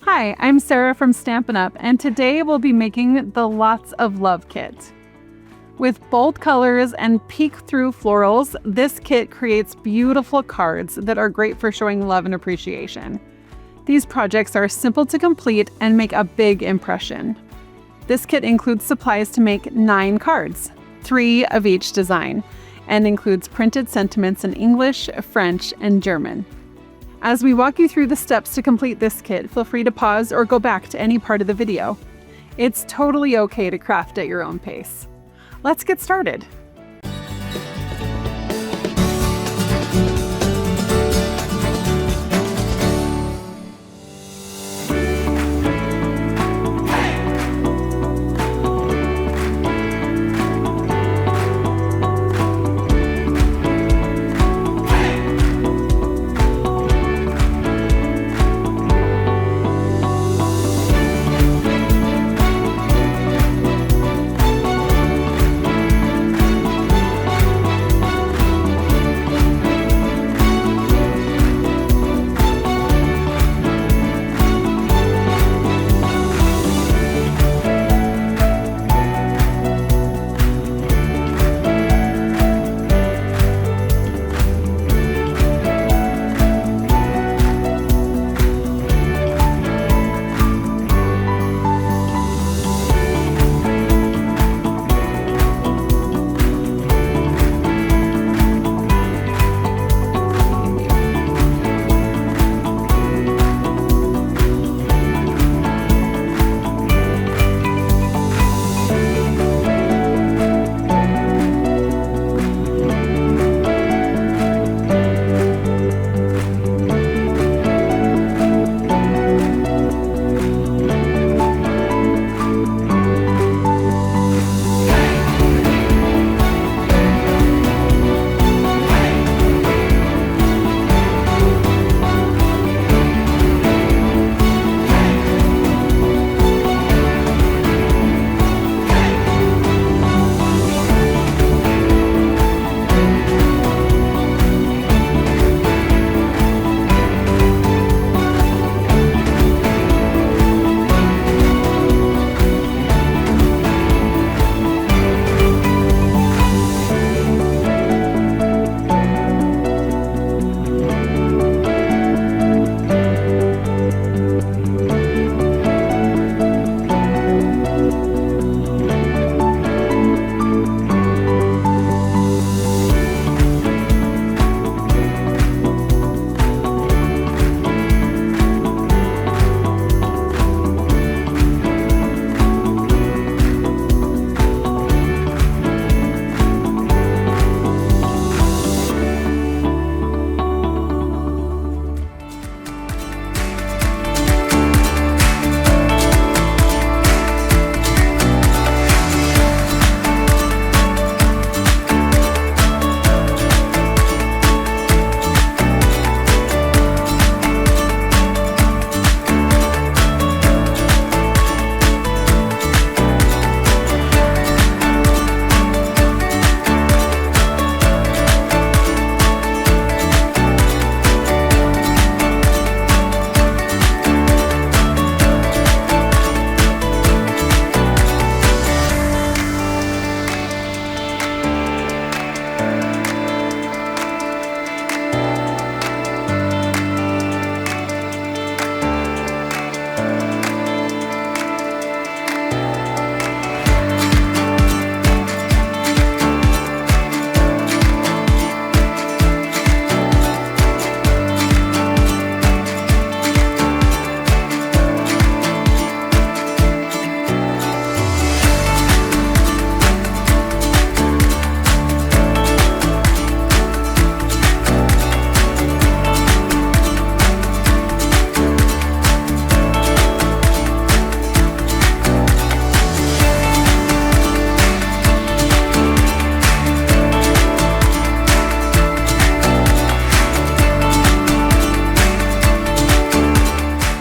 Hi, I'm Sarah from Stampin' Up, and today we'll be making the Lots of Love kit. With bold colors and peek-through florals, this kit creates beautiful cards that are great for showing love and appreciation. These projects are simple to complete and make a big impression. This kit includes supplies to make 9 cards, 3 of each design, and includes printed sentiments in English, French, and German. As we walk you through the steps to complete this kit, feel free to pause or go back to any part of the video. It's totally okay to craft at your own pace. Let's get started.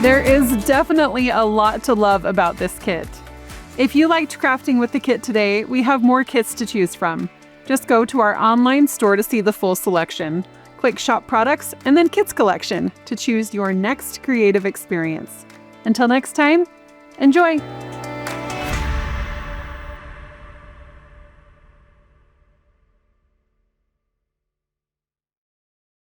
There is definitely a lot to love about this kit. If you liked crafting with the kit today, we have more kits to choose from. Just go to our online store to see the full selection. Click Shop Products and then Kits Collection to choose your next creative experience. Until next time, enjoy!